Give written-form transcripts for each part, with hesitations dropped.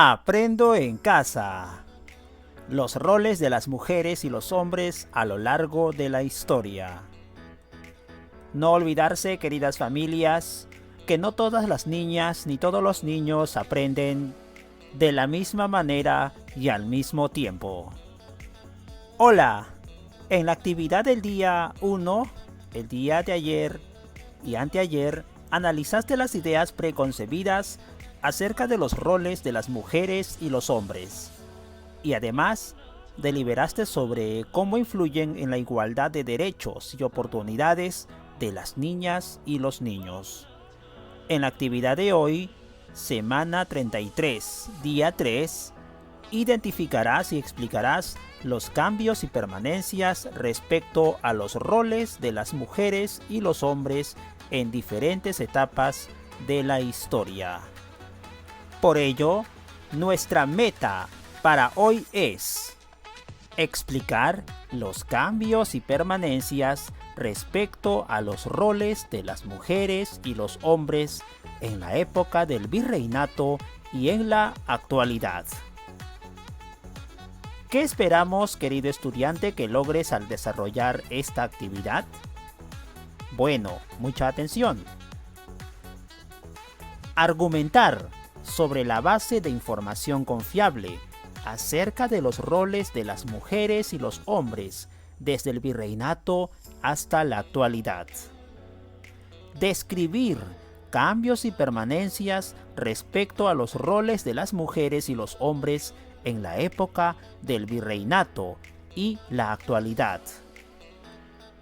Aprendo en casa. Los roles de las mujeres y los hombres a lo largo de la historia. No olvidarse, queridas familias, que no todas las niñas ni todos los niños aprenden de la misma manera y al mismo tiempo. Hola, en la actividad del día 1, el día de ayer y anteayer, analizaste las ideas preconcebidas acerca de los roles de las mujeres y los hombres. Y además, deliberaste sobre cómo influyen en la igualdad de derechos y oportunidades de las niñas y los niños. En la actividad de hoy, semana 33, día 3, identificarás y explicarás los cambios y permanencias respecto a los roles de las mujeres y los hombres en diferentes etapas de la historia. Por ello, nuestra meta para hoy es explicar los cambios y permanencias respecto a los roles de las mujeres y los hombres en la época del virreinato y en la actualidad. ¿Qué esperamos, querido estudiante, que logres al desarrollar esta actividad? Bueno, mucha atención. Argumentar sobre la base de información confiable acerca de los roles de las mujeres y los hombres desde el virreinato hasta la actualidad. Describir cambios y permanencias respecto a los roles de las mujeres y los hombres en la época del virreinato y la actualidad.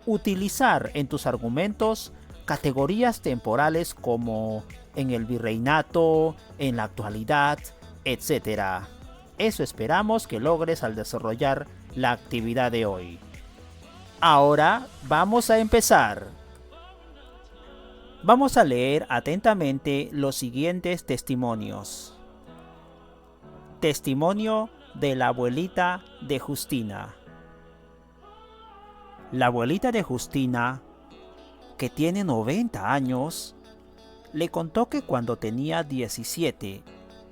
Utilizar en tus argumentos categorías temporales como en el virreinato, en la actualidad, etc. Eso esperamos que logres al desarrollar la actividad de hoy. Ahora vamos a empezar. Vamos a leer atentamente los siguientes testimonios. Testimonio de la abuelita de Justina. La abuelita de Justina, que tiene 90 años, le contó que cuando tenía 17,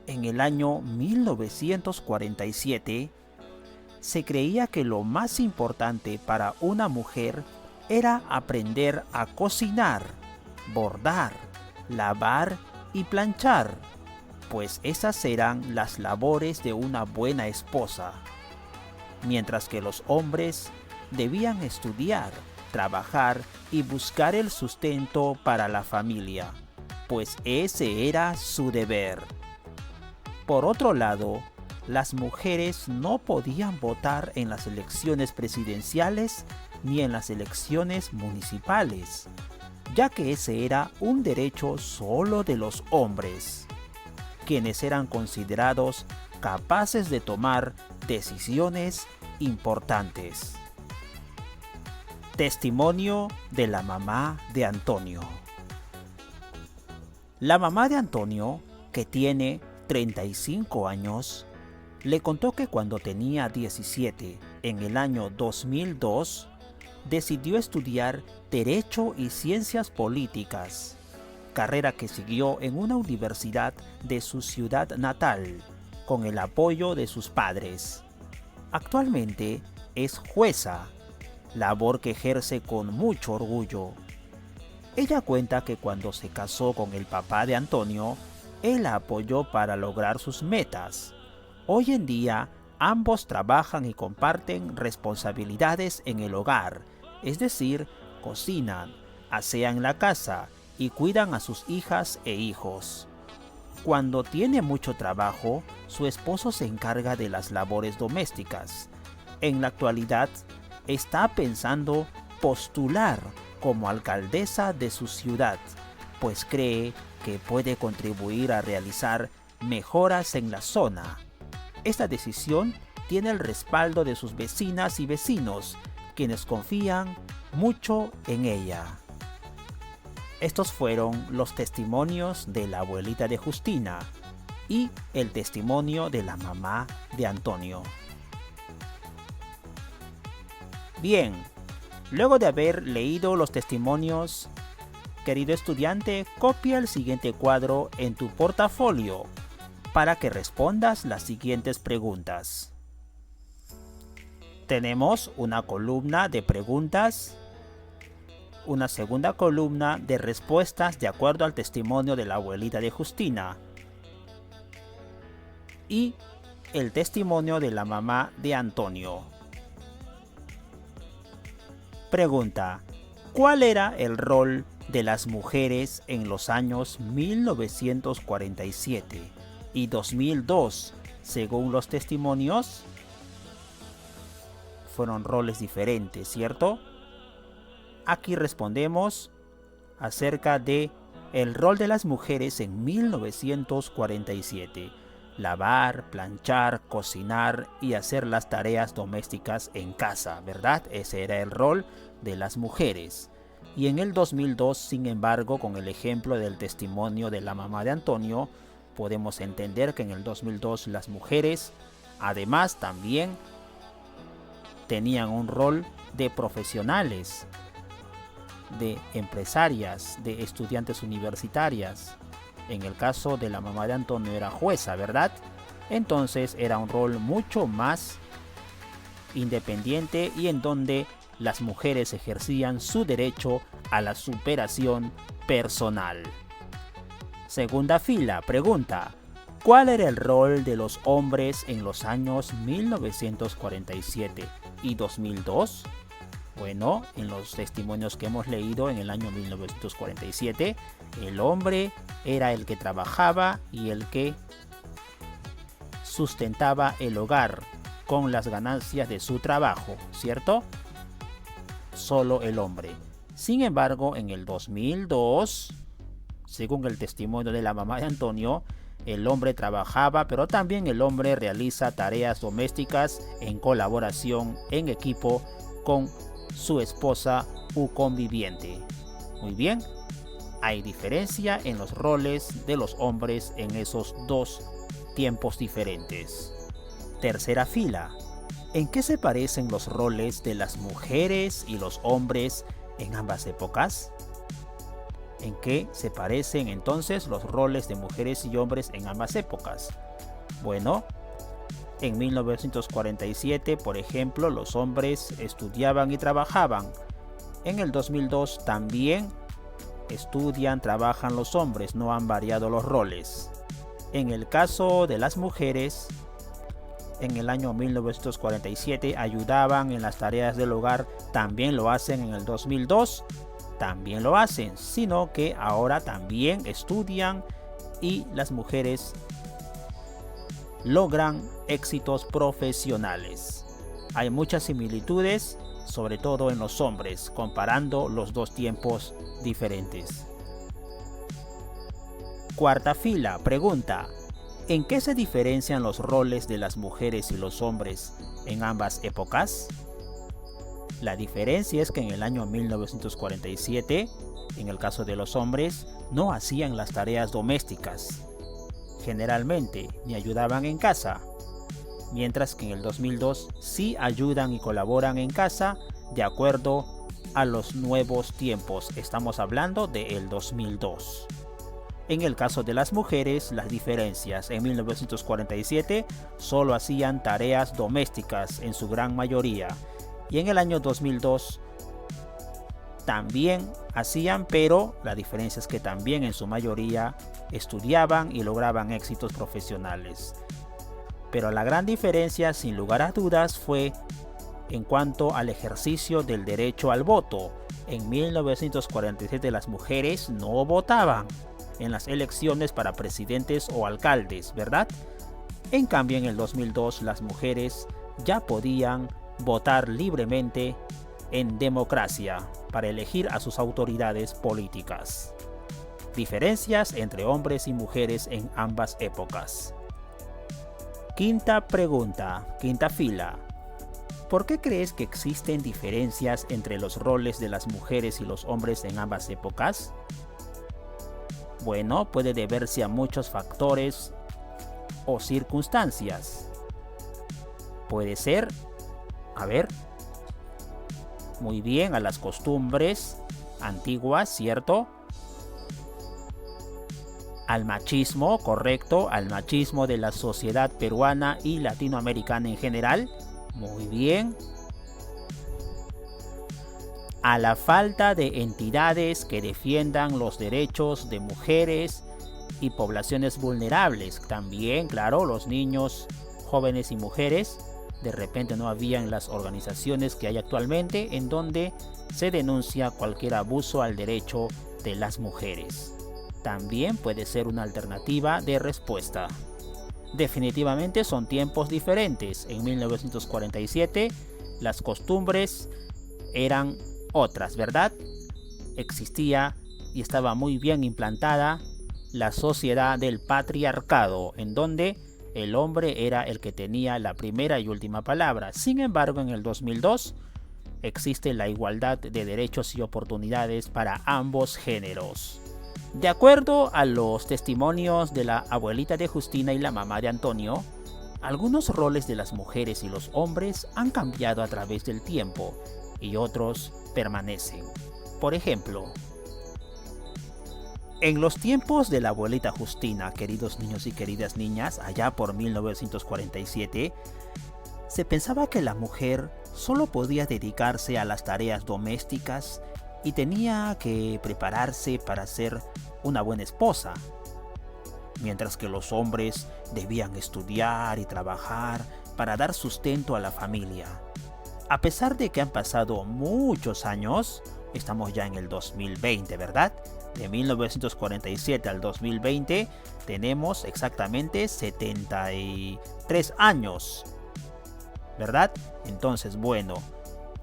en el año 1947, se creía que lo más importante para una mujer era aprender a cocinar, bordar, lavar y planchar, pues esas eran las labores de una buena esposa, mientras que los hombres debían estudiar, trabajar y buscar el sustento para la familia, pues ese era su deber. Por otro lado, las mujeres no podían votar en las elecciones presidenciales ni en las elecciones municipales, ya que ese era un derecho solo de los hombres, quienes eran considerados capaces de tomar decisiones importantes. Testimonio de la mamá de Antonio. La mamá de Antonio, que tiene 35 años, le contó que cuando tenía 17, en el año 2002, decidió estudiar Derecho y Ciencias Políticas, carrera que siguió en una universidad de su ciudad natal, con el apoyo de sus padres. Actualmente es jueza, labor que ejerce con mucho orgullo. Ella cuenta que cuando se casó con el papá de Antonio, él la apoyó para lograr sus metas. Hoy en día, ambos trabajan y comparten responsabilidades en el hogar, es decir, cocinan, asean la casa y cuidan a sus hijas e hijos. Cuando tiene mucho trabajo, su esposo se encarga de las labores domésticas. En la actualidad, está pensando postular como alcaldesa de su ciudad, pues cree que puede contribuir a realizar mejoras en la zona. Esta decisión tiene el respaldo de sus vecinas y vecinos, quienes confían mucho en ella. Estos fueron los testimonios de la abuelita de Justina y el testimonio de la mamá de Antonio. Bien, luego de haber leído los testimonios, querido estudiante, copia el siguiente cuadro en tu portafolio para que respondas las siguientes preguntas. Tenemos una columna de preguntas, una segunda columna de respuestas de acuerdo al testimonio de la abuelita de Justina y el testimonio de la mamá de Antonio. Pregunta: ¿cuál era el rol de las mujeres en los años 1947 y 2002 según los testimonios? Fueron roles diferentes, ¿cierto? Aquí respondemos acerca de el rol de las mujeres en 1947. Lavar, planchar, cocinar y hacer las tareas domésticas en casa, ¿verdad? Ese era el rol de las mujeres. Y en el 2002, sin embargo, con el ejemplo del testimonio de la mamá de Antonio, podemos entender que en el 2002 las mujeres, además, también tenían un rol de profesionales, de empresarias, de estudiantes universitarias. En el caso de la mamá de Antonio era jueza, ¿verdad? Entonces era un rol mucho más independiente y en donde las mujeres ejercían su derecho a la superación personal. Segunda fila, pregunta: ¿cuál era el rol de los hombres en los años 1947 y 2002? Bueno, en los testimonios que hemos leído en el año 1947, el hombre era el que trabajaba y el que sustentaba el hogar con las ganancias de su trabajo, ¿cierto? Solo el hombre. Sin embargo, en el 2002, según el testimonio de la mamá de Antonio, el hombre trabajaba, pero también el hombre realiza tareas domésticas en colaboración, en equipo, con su esposa u conviviente. Muy bien, hay diferencia en los roles de los hombres en esos dos tiempos diferentes. Tercera fila. ¿En qué se parecen los roles de las mujeres y los hombres en ambas épocas? ¿En qué se parecen entonces los roles de mujeres y hombres en ambas épocas? Bueno, en 1947, por ejemplo, los hombres estudiaban y trabajaban. En el 2002 también estudian, trabajan los hombres, no han variado los roles. En el caso de las mujeres, en el año 1947 ayudaban en las tareas del hogar, también lo hacen en el 2002, también lo hacen, sino que ahora también estudian y las mujeres logran éxitos profesionales. Hay muchas similitudes, sobre todo en los hombres, comparando los dos tiempos diferentes. Cuarta fila, pregunta: ¿en qué se diferencian los roles de las mujeres y los hombres en ambas épocas? La diferencia es que en el año 1947, en el caso de los hombres, no hacían las tareas domésticas, generalmente, ni ayudaban en casa, mientras que en el 2002 sí ayudan y colaboran en casa de acuerdo a los nuevos tiempos. Estamos hablando del 2002. En el caso de las mujeres, las diferencias: en 1947 solo hacían tareas domésticas en su gran mayoría, y en el año 2002 también hacían, pero la diferencia es que también en su mayoría estudiaban y lograban éxitos profesionales. Pero la gran diferencia, sin lugar a dudas, fue en cuanto al ejercicio del derecho al voto. En 1947 las mujeres no votaban en las elecciones para presidentes o alcaldes, ¿verdad? En cambio, en el 2002 las mujeres ya podían votar libremente en democracia para elegir a sus autoridades políticas. Diferencias entre hombres y mujeres en ambas épocas. Quinta pregunta, quinta fila. ¿Por qué crees que existen diferencias entre los roles de las mujeres y los hombres en ambas épocas? Bueno, puede deberse a muchos factores o circunstancias. Puede ser, muy bien, a las costumbres antiguas, ¿cierto? al machismo, correcto, al machismo de la sociedad peruana y latinoamericana en general. Muy bien. A la falta de entidades que defiendan los derechos de mujeres y poblaciones vulnerables. También, claro, los niños, jóvenes y mujeres. De repente no habían las organizaciones que hay actualmente en donde se denuncia cualquier abuso al derecho de las mujeres. También puede ser una alternativa de respuesta. Definitivamente son tiempos diferentes. En 1947 las costumbres eran otras, ¿verdad? Existía y estaba muy bien implantada la sociedad del patriarcado, en donde el hombre era el que tenía la primera y última palabra. Sin embargo, en el 2002 existe la igualdad de derechos y oportunidades para ambos géneros. De acuerdo a los testimonios de la abuelita de Justina y la mamá de Antonio, algunos roles de las mujeres y los hombres han cambiado a través del tiempo y otros permanecen. Por ejemplo, en los tiempos de la abuelita Justina, queridos niños y queridas niñas, allá por 1947, se pensaba que la mujer solo podía dedicarse a las tareas domésticas y tenía que prepararse para ser una buena esposa, mientras que los hombres debían estudiar y trabajar para dar sustento a la familia. A pesar de que han pasado muchos años, estamos ya en el 2020, ¿verdad? De 1947 al 2020 tenemos exactamente 73 años, ¿verdad? Entonces, bueno,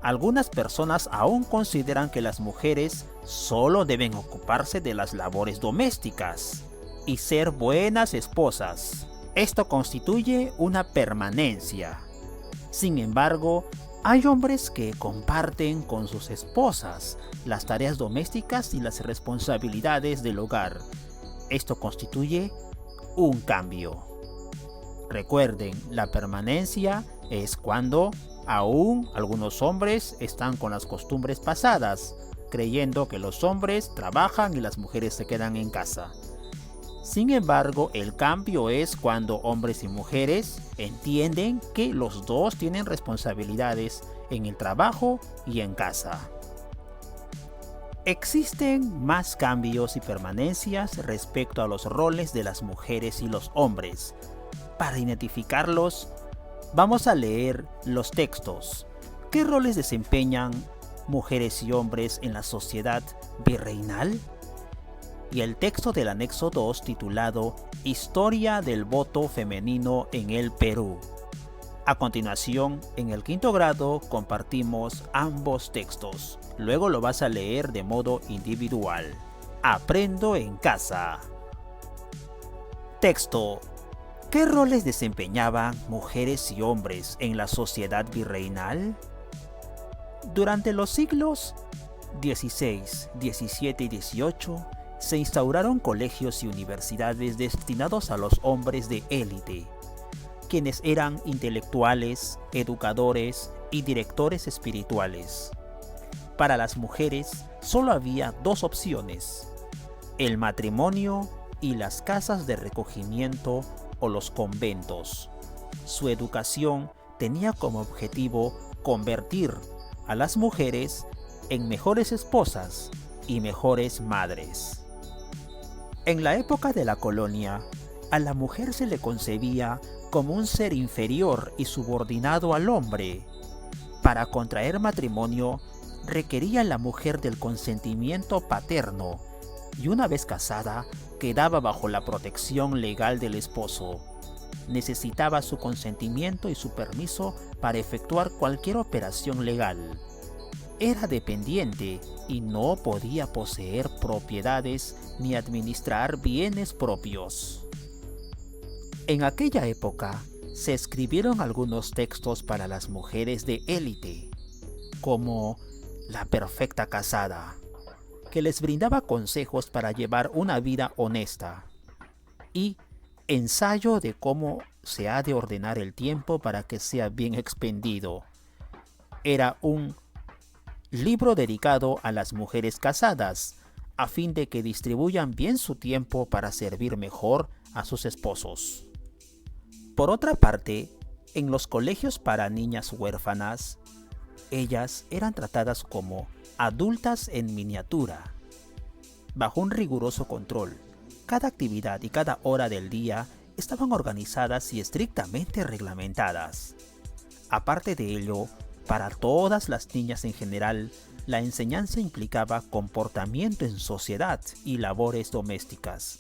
algunas personas aún consideran que las mujeres solo deben ocuparse de las labores domésticas y ser buenas esposas. Esto constituye una permanencia. Sin embargo, hay hombres que comparten con sus esposas las tareas domésticas y las responsabilidades del hogar. Esto constituye un cambio. Recuerden, la permanencia es cuando aún algunos hombres están con las costumbres pasadas, creyendo que los hombres trabajan y las mujeres se quedan en casa. Sin embargo, el cambio es cuando hombres y mujeres entienden que los dos tienen responsabilidades en el trabajo y en casa. Existen más cambios y permanencias respecto a los roles de las mujeres y los hombres. Para identificarlos, vamos a leer los textos. ¿Qué roles desempeñan mujeres y hombres en la sociedad virreinal? Y el texto del anexo 2 titulado Historia del voto femenino en el Perú. A continuación, en el quinto grado compartimos ambos textos. Luego lo vas a leer de modo individual. Aprendo en casa. Texto. ¿Qué roles desempeñaban mujeres y hombres en la sociedad virreinal? Durante los siglos XVI, XVII y XVIII, se instauraron colegios y universidades destinados a los hombres de élite, quienes eran intelectuales, educadores y directores espirituales. Para las mujeres solo había dos opciones: el matrimonio y las casas de recogimiento o los conventos. Su educación tenía como objetivo convertir a las mujeres en mejores esposas y mejores madres. En la época de la colonia, a la mujer se le concebía como un ser inferior y subordinado al hombre. Para contraer matrimonio, requería la mujer del consentimiento paterno y una vez casada, quedaba bajo la protección legal del esposo. Necesitaba su consentimiento y su permiso para efectuar cualquier operación legal. Era dependiente y no podía poseer propiedades ni administrar bienes propios. En aquella época se escribieron algunos textos para las mujeres de élite, como La Perfecta Casada, que les brindaba consejos para llevar una vida honesta, y Ensayo de cómo se ha de ordenar el tiempo para que sea bien expendido. Era un libro dedicado a las mujeres casadas, a fin de que distribuyan bien su tiempo para servir mejor a sus esposos. Por otra parte, en los colegios para niñas huérfanas, ellas eran tratadas como adultas en miniatura. Bajo un riguroso control, cada actividad y cada hora del día estaban organizadas y estrictamente reglamentadas. Aparte de ello, para todas las niñas en general, la enseñanza implicaba comportamiento en sociedad y labores domésticas.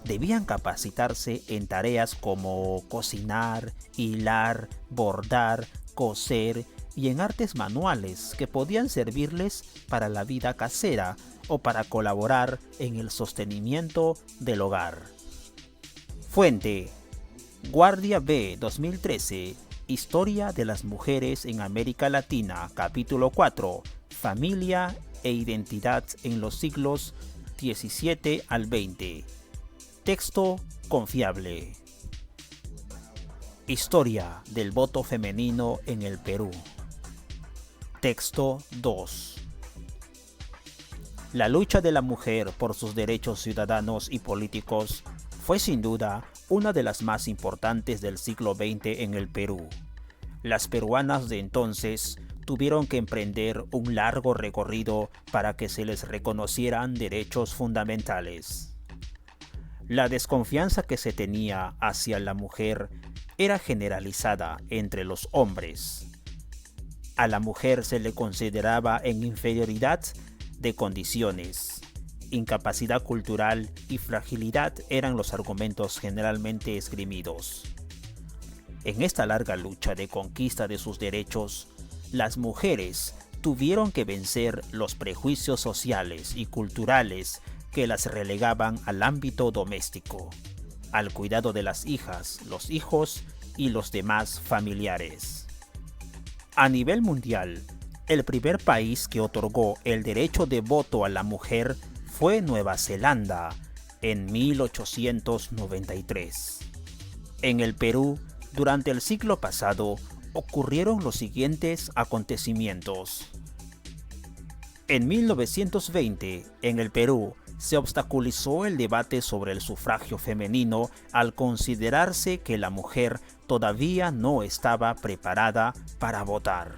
Debían capacitarse en tareas como cocinar, hilar, bordar, coser y en artes manuales que podían servirles para la vida casera o para colaborar en el sostenimiento del hogar. Fuente: Guardia B 2013, Historia de las mujeres en América Latina, capítulo 4, Familia e identidad en los siglos XVII al XX. Texto confiable. Historia del voto femenino en el Perú. Texto 2. La lucha de la mujer por sus derechos ciudadanos y políticos fue sin duda una de las más importantes del siglo XX en el Perú. Las peruanas de entonces tuvieron que emprender un largo recorrido para que se les reconocieran derechos fundamentales. La desconfianza que se tenía hacia la mujer era generalizada entre los hombres. A la mujer se le consideraba en inferioridad de condiciones. Incapacidad cultural y fragilidad eran los argumentos generalmente esgrimidos. En esta larga lucha de conquista de sus derechos, las mujeres tuvieron que vencer los prejuicios sociales y culturales que las relegaban al ámbito doméstico, al cuidado de las hijas, los hijos y los demás familiares. A nivel mundial, el primer país que otorgó el derecho de voto a la mujer fue Nueva Zelanda en 1893. En el Perú, durante el siglo pasado, ocurrieron los siguientes acontecimientos. En 1920, en el Perú, se obstaculizó el debate sobre el sufragio femenino al considerarse que la mujer todavía no estaba preparada para votar.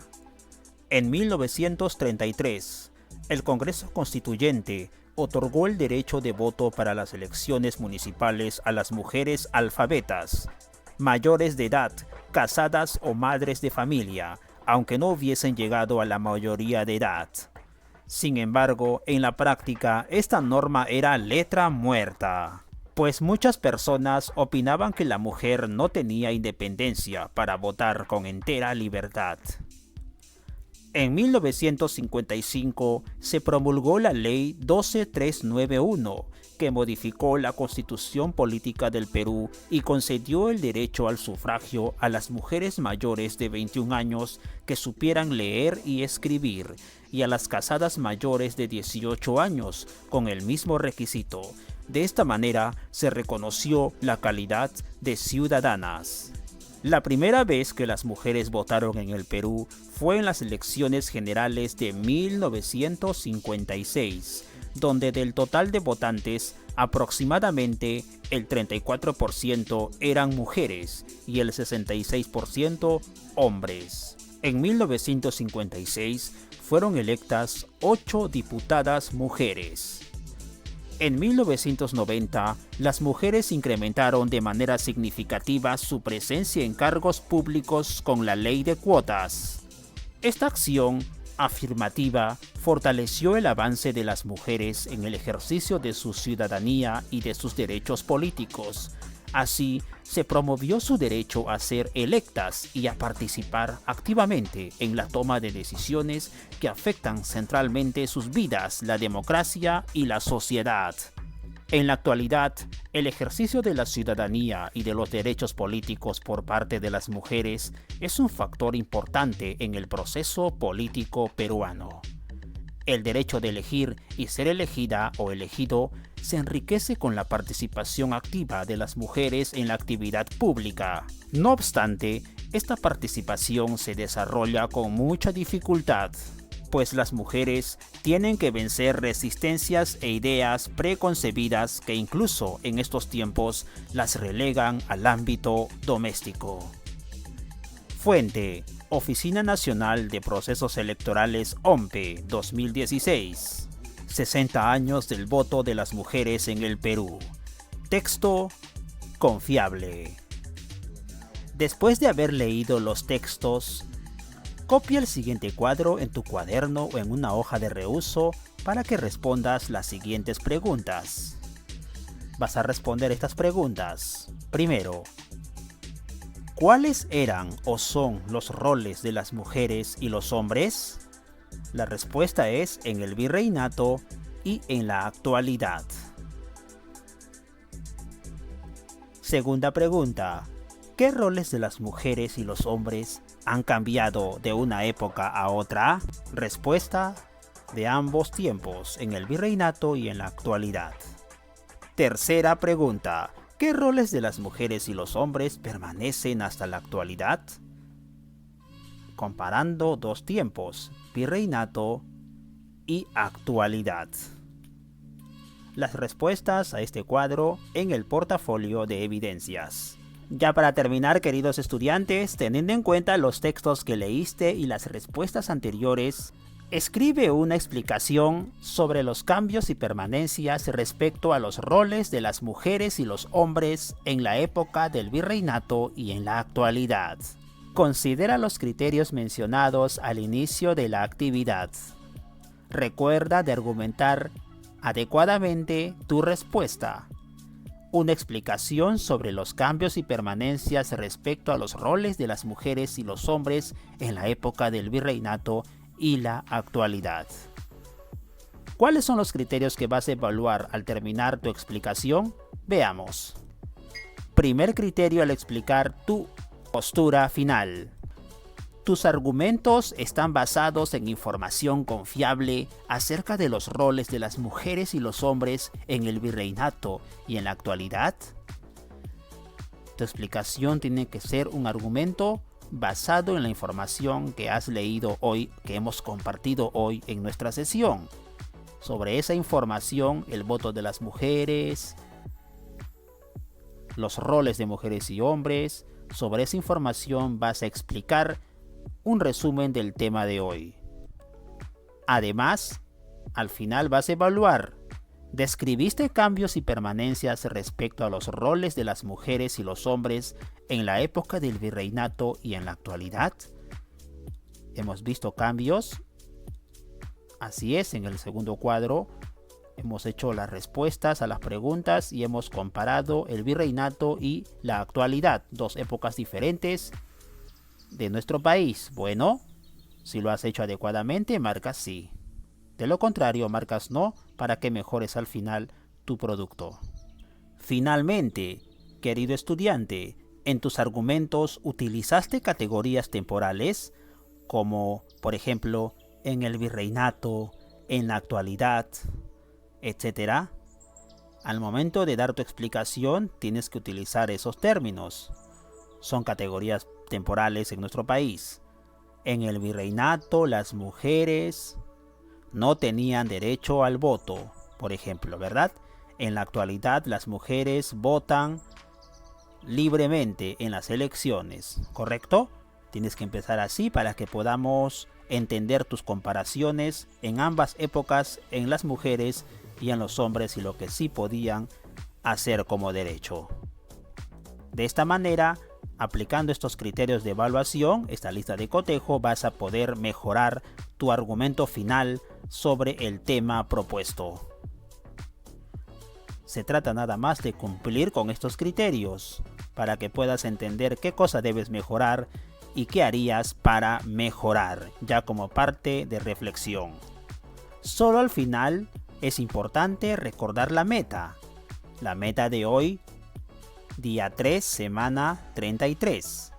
En 1933, el Congreso Constituyente otorgó el derecho de voto para las elecciones municipales a las mujeres alfabetas, mayores de edad, casadas o madres de familia, aunque no hubiesen llegado a la mayoría de edad. Sin embargo, en la práctica, esta norma era letra muerta, pues muchas personas opinaban que la mujer no tenía independencia para votar con entera libertad. En 1955 se promulgó la Ley 12391, que modificó la Constitución Política del Perú y concedió el derecho al sufragio a las mujeres mayores de 21 años que supieran leer y escribir, y a las casadas mayores de 18 años con el mismo requisito. De esta manera se reconoció la calidad de ciudadanas. La primera vez que las mujeres votaron en el Perú fue en las elecciones generales de 1956, donde del total de votantes, aproximadamente el 34% eran mujeres y el 66% hombres. En 1956 fueron electas 8 diputadas mujeres. En 1990, las mujeres incrementaron de manera significativa su presencia en cargos públicos con la ley de cuotas. Esta acción afirmativa fortaleció el avance de las mujeres en el ejercicio de su ciudadanía y de sus derechos políticos. Así, se promovió su derecho a ser electas y a participar activamente en la toma de decisiones que afectan centralmente sus vidas, la democracia y la sociedad. En la actualidad, el ejercicio de la ciudadanía y de los derechos políticos por parte de las mujeres es un factor importante en el proceso político peruano. El derecho de elegir y ser elegida o elegido se enriquece con la participación activa de las mujeres en la actividad pública. No obstante, esta participación se desarrolla con mucha dificultad. pues las mujeres tienen que vencer resistencias e ideas preconcebidas que incluso en estos tiempos las relegan al ámbito doméstico. Fuente: Oficina Nacional de Procesos Electorales OMPE 2016. 60 años del voto de las mujeres en el Perú. Texto confiable. Después de haber leído los textos, copia el siguiente cuadro en tu cuaderno o en una hoja de reuso para que respondas las siguientes preguntas. Vas a responder estas preguntas. Primero, ¿cuáles eran o son los roles de las mujeres y los hombres? La respuesta es en el virreinato y en la actualidad. Segunda pregunta, ¿qué roles de las mujeres y los hombres han cambiado de una época a otra? Respuesta: de ambos tiempos, en el virreinato y en la actualidad. Tercera pregunta, ¿qué roles de las mujeres y los hombres permanecen hasta la actualidad? Comparando dos tiempos, virreinato y actualidad. Las respuestas a este cuadro en el portafolio de evidencias. Ya para terminar, queridos estudiantes, teniendo en cuenta los textos que leíste y las respuestas anteriores, escribe una explicación sobre los cambios y permanencias respecto a los roles de las mujeres y los hombres en la época del virreinato y en la actualidad. Considera los criterios mencionados al inicio de la actividad. Recuerda de argumentar adecuadamente tu respuesta. Una explicación sobre los cambios y permanencias respecto a los roles de las mujeres y los hombres en la época del virreinato y la actualidad. ¿Cuáles son los criterios que vas a evaluar al terminar tu explicación? Veamos. Primer criterio al explicar tu postura final. Tus argumentos están basados en información confiable acerca de los roles de las mujeres y los hombres en el virreinato y en la actualidad. Tu explicación tiene que ser un argumento basado en la información que has leído hoy, que hemos compartido hoy en nuestra sesión. Sobre esa información, el voto de las mujeres, los roles de mujeres y hombres, sobre esa información vas a explicar un resumen del tema de hoy. Además, al final vas a evaluar: ¿describiste cambios y permanencias respecto a los roles de las mujeres y los hombres en la época del virreinato y en la actualidad? ¿Hemos visto cambios? Así es, en el segundo cuadro hemos hecho las respuestas a las preguntas y hemos comparado el virreinato y la actualidad, dos épocas diferentes de nuestro país. Bueno, si lo has hecho adecuadamente, marcas sí. De lo contrario, marcas no para que mejores al final tu producto. Finalmente, querido estudiante, en tus argumentos utilizaste categorías temporales como, por ejemplo, en el virreinato, en la actualidad, etc. Al momento de dar tu explicación, tienes que utilizar esos términos. Son categorías temporales en nuestro país. En el virreinato, las mujeres no tenían derecho al voto, por ejemplo, ¿verdad? En la actualidad, las mujeres votan libremente en las elecciones, ¿correcto? Tienes que empezar así para que podamos entender tus comparaciones en ambas épocas, en las mujeres y en los hombres, y lo que sí podían hacer como derecho. De esta manera, aplicando estos criterios de evaluación, esta lista de cotejo, vas a poder mejorar tu argumento final sobre el tema propuesto. Se trata nada más de cumplir con estos criterios para que puedas entender qué cosa debes mejorar y qué harías para mejorar, ya como parte de reflexión. Solo al final es importante recordar la meta. La meta de hoy, día 3, semana 33.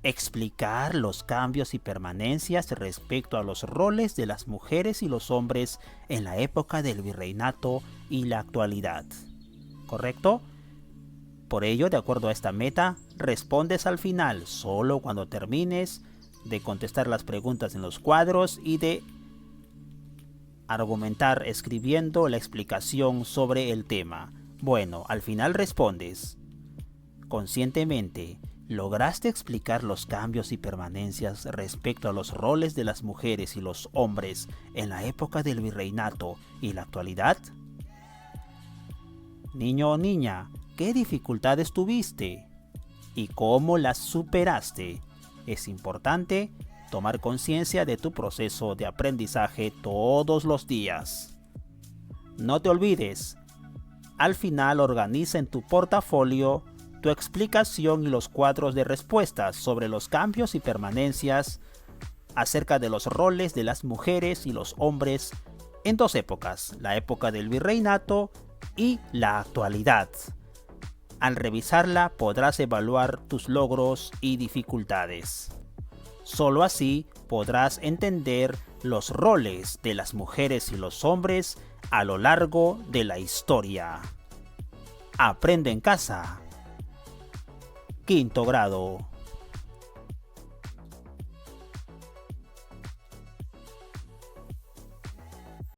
Explicar los cambios y permanencias respecto a los roles de las mujeres y los hombres en la época del virreinato y la actualidad. ¿Correcto? Por ello, de acuerdo a esta meta, respondes al final, solo cuando termines de contestar las preguntas en los cuadros y de Argumentar escribiendo la explicación sobre el tema. Bueno, al final respondes. Conscientemente, ¿lograste explicar los cambios y permanencias respecto a los roles de las mujeres y los hombres en la época del virreinato y la actualidad? Niño o niña, ¿qué dificultades tuviste? ¿Y cómo las superaste? Es importante tomar conciencia de tu proceso de aprendizaje todos los días. No te olvides, al final organiza en tu portafolio tu explicación y los cuadros de respuestas sobre los cambios y permanencias acerca de los roles de las mujeres y los hombres en dos épocas, la época del virreinato y la actualidad. Al revisarla podrás evaluar tus logros y dificultades. Solo así podrás entender los roles de las mujeres y los hombres a lo largo de la historia. Aprende en casa. Quinto grado.